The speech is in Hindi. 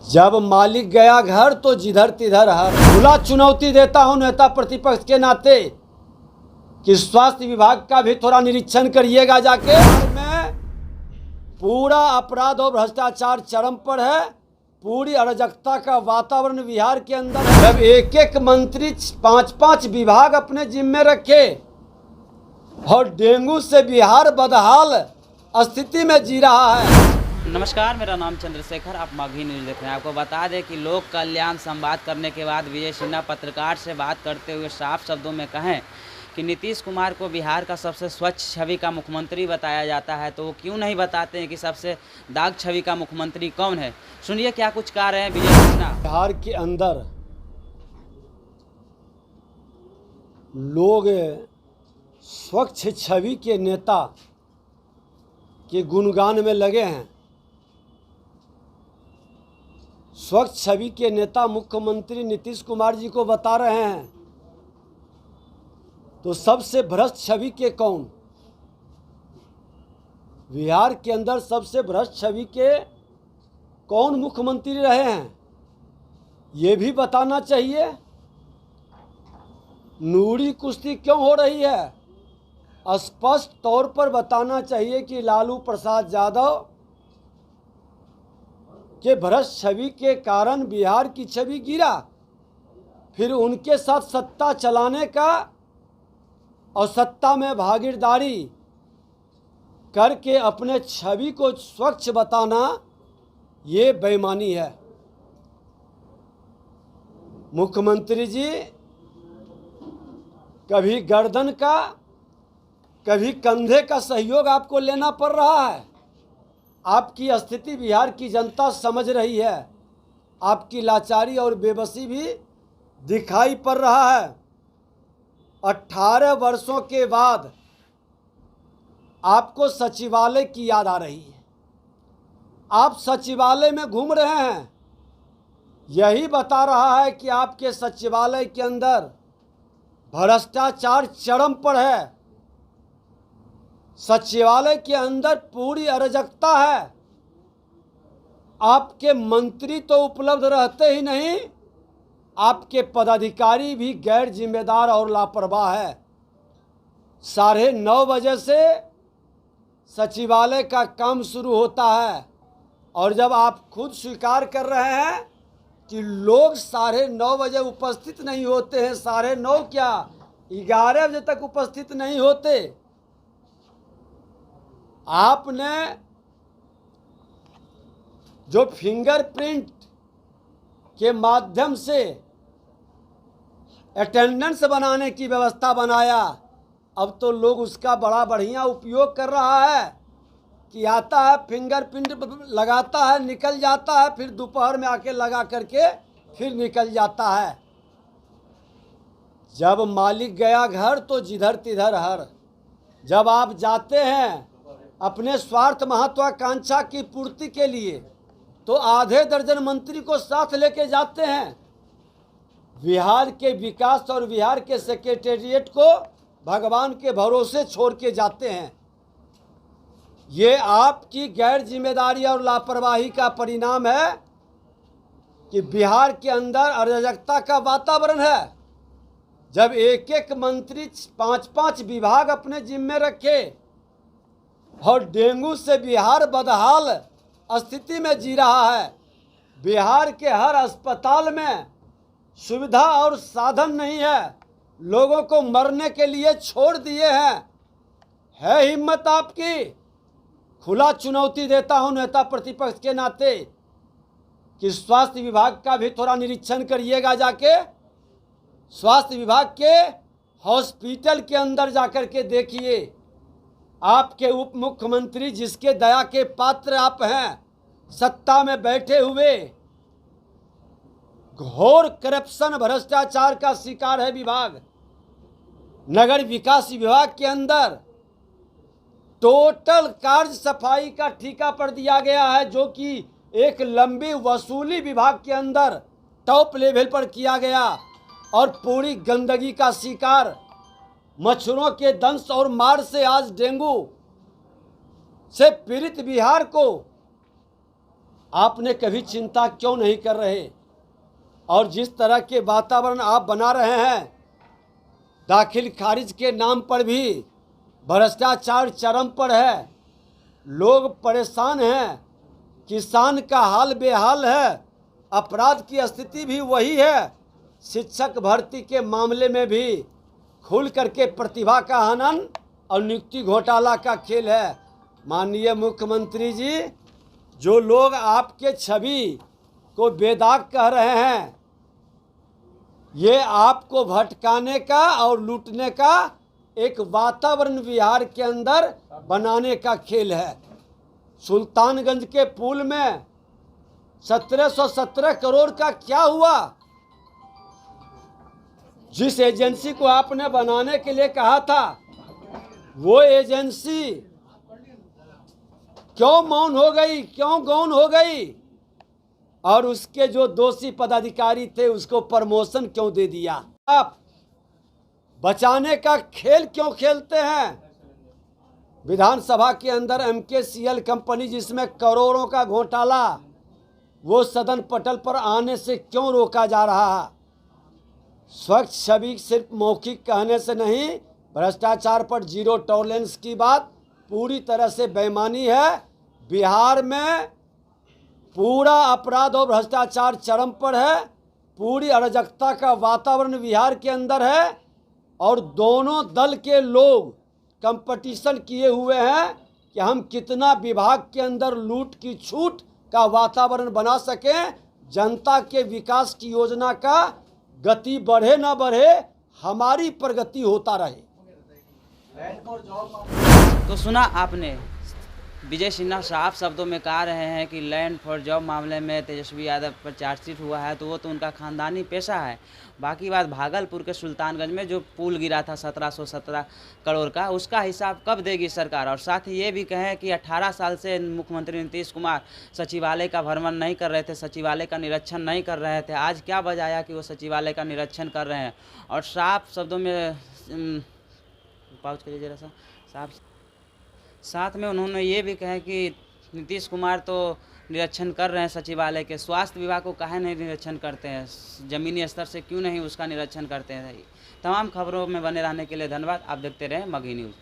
जब मालिक गया घर तो जिधर तिधर हर। खुला चुनौती देता हूं नेता प्रतिपक्ष के नाते कि स्वास्थ्य विभाग का भी थोड़ा निरीक्षण करिएगा जाके। में पूरा अपराध और भ्रष्टाचार चरम पर है। पूरी अराजकता का वातावरण बिहार के अंदर है। जब एक एक मंत्री 5-5 विभाग अपने जिम्मे रखे और डेंगू से बिहार बदहाल स्थिति में जी रहा है। नमस्कार, मेरा नाम चंद्रशेखर, आप माघी न्यूज़ देख रहे हैं। आपको बता दें कि लोक कल्याण संवाद करने के बाद विजय सिन्हा पत्रकार से बात करते हुए साफ शब्दों में कहें कि नीतीश कुमार को बिहार का सबसे स्वच्छ छवि का मुख्यमंत्री बताया जाता है, तो वो क्यों नहीं बताते हैं कि सबसे दाग छवि का मुख्यमंत्री कौन है। सुनिए क्या कुछ कह रहे हैं विजय सिन्हा। बिहार के अंदर लोग स्वच्छ छवि के नेता के गुणगान में लगे हैं। स्वच्छ छवि के नेता मुख्यमंत्री नीतीश कुमार जी को बता रहे हैं, तो सबसे भ्रष्ट छवि के कौन? बिहार के अंदर सबसे भ्रष्ट छवि के कौन मुख्यमंत्री रहे हैं, ये भी बताना चाहिए। नूरी कुश्ती क्यों हो रही है, स्पष्ट तौर पर बताना चाहिए कि लालू प्रसाद यादव के भ्रष्ट छवि के कारण बिहार की छवि गिरा। फिर उनके साथ सत्ता चलाने का और सत्ता में भागीदारी करके अपने छवि को स्वच्छ बताना, ये बेईमानी है। मुख्यमंत्री जी कभी गर्दन का कभी कंधे का सहयोग आपको लेना पड़ रहा है। आपकी स्थिति बिहार की जनता समझ रही है। आपकी लाचारी और बेबसी भी दिखाई पड़ रहा है। 18 वर्षों के बाद आपको सचिवालय की याद आ रही है। आप सचिवालय में घूम रहे हैं। यही बता रहा है कि आपके सचिवालय के अंदर भ्रष्टाचार चरम पर है। सचिवालय के अंदर पूरी अराजकता है। आपके मंत्री तो उपलब्ध रहते ही नहीं, आपके पदाधिकारी भी गैर जिम्मेदार और लापरवाह है। 9:30 बजे से सचिवालय का काम शुरू होता है, और जब आप खुद स्वीकार कर रहे हैं कि लोग 9:30 बजे उपस्थित नहीं होते हैं, 9:30 क्या 11 बजे तक उपस्थित नहीं होते। आपने जो फिंगरप्रिंट के माध्यम से अटेंडेंस बनाने की व्यवस्था बनाया, अब तो लोग उसका बड़ा बढ़िया उपयोग कर रहा है कि आता है फिंगरप्रिंट लगाता है, निकल जाता है, फिर दोपहर में आके लगा करके फिर निकल जाता है। जब मालिक गया घर तो जिधर तिधर हर। जब आप जाते हैं अपने स्वार्थ महत्वाकांक्षा की पूर्ति के लिए, तो आधे दर्जन मंत्री को साथ लेके जाते हैं। बिहार के विकास और बिहार के सेक्रेटेरिएट को भगवान के भरोसे छोड़ के जाते हैं। ये आपकी गैर जिम्मेदारी और लापरवाही का परिणाम है कि बिहार के अंदर अराजकता का वातावरण है। जब एक एक मंत्री 5-5 विभाग अपने जिम्मे रखे और डेंगू से बिहार बदहाल स्थिति में जी रहा है। बिहार के हर अस्पताल में सुविधा और साधन नहीं है। लोगों को मरने के लिए छोड़ दिए हैं। है हिम्मत आपकी? खुला चुनौती देता हूं नेता प्रतिपक्ष के नाते कि स्वास्थ्य विभाग का भी थोड़ा निरीक्षण करिएगा जाके। स्वास्थ्य विभाग के हॉस्पिटल के अंदर जाकर के देखिए। आपके उप मुख्यमंत्री, जिसके दया के पात्र आप हैं, सत्ता में बैठे हुए घोर करप्शन भ्रष्टाचार का शिकार है विभाग। नगर विकास विभाग के अंदर टोटल कार्य सफाई का ठेका पर दिया गया है, जो कि एक लंबी वसूली विभाग के अंदर टॉप लेवल पर किया गया, और पूरी गंदगी का शिकार मच्छरों के दंश और मार से आज डेंगू से पीड़ित बिहार को आपने कभी चिंता क्यों नहीं कर रहे? और जिस तरह के वातावरण आप बना रहे हैं, दाखिल खारिज के नाम पर भी भ्रष्टाचार चरम पर है, लोग परेशान हैं, किसान का हाल बेहाल है, अपराध की स्थिति भी वही है, शिक्षक भर्ती के मामले में भी खुल करके प्रतिभा का हनन और नियुक्ति घोटाला का खेल है। माननीय मुख्यमंत्री जी, जो लोग आपके छवि को बेदाग कह रहे हैं, ये आपको भटकाने का और लूटने का एक वातावरण बिहार के अंदर बनाने का खेल है। सुल्तानगंज के पुल में 1717 करोड़ का क्या हुआ? जिस एजेंसी को आपने बनाने के लिए कहा था, वो एजेंसी क्यों मौन हो गई, क्यों गौन हो गई? और उसके जो दोषी पदाधिकारी थे उसको प्रमोशन क्यों दे दिया? आप बचाने का खेल क्यों खेलते हैं? विधानसभा के अंदर MKCL कंपनी जिसमें करोड़ों का घोटाला, वो सदन पटल पर आने से क्यों रोका जा रहा है? स्वच्छ छवि सिर्फ मौखिक कहने से नहीं, भ्रष्टाचार पर जीरो टॉलरेंस की बात पूरी तरह से बेईमानी है। बिहार में पूरा अपराध और भ्रष्टाचार चरम पर है, पूरी अराजकता का वातावरण बिहार के अंदर है, और दोनों दल के लोग कंपटीशन किए हुए हैं कि हम कितना विभाग के अंदर लूट की छूट का वातावरण बना सकें, जनता के विकास की योजना का गति बढ़े ना बढ़े, हमारी प्रगति होता रहे। तो सुना आपने, विजय सिन्हा साफ शब्दों में कह रहे हैं कि लैंड फॉर जॉब मामले में तेजस्वी यादव पर चार्जशीट हुआ है तो वो तो उनका खानदानी पेशा है। बाकी बात, भागलपुर के सुल्तानगंज में जो पुल गिरा था 1717 करोड़ का, उसका हिसाब कब देगी सरकार? और साथ ही ये भी कहें कि 18 साल से मुख्यमंत्री नीतीश कुमार सचिवालय का भ्रमण नहीं कर रहे थे, सचिवालय का निरीक्षण नहीं कर रहे थे। आज क्या बजाया कि वो सचिवालय का निरीक्षण कर रहे हैं? और साफ शब्दों में पाउच करिए जरा सा, साथ में उन्होंने ये भी कहा कि नीतीश कुमार तो निरीक्षण कर रहे हैं सचिवालय के, स्वास्थ्य विभाग को काहे नहीं निरीक्षण करते हैं, ज़मीनी स्तर से क्यों नहीं उसका निरीक्षण करते हैं। तमाम खबरों में बने रहने के लिए धन्यवाद। आप देखते रहें मगही न्यूज़।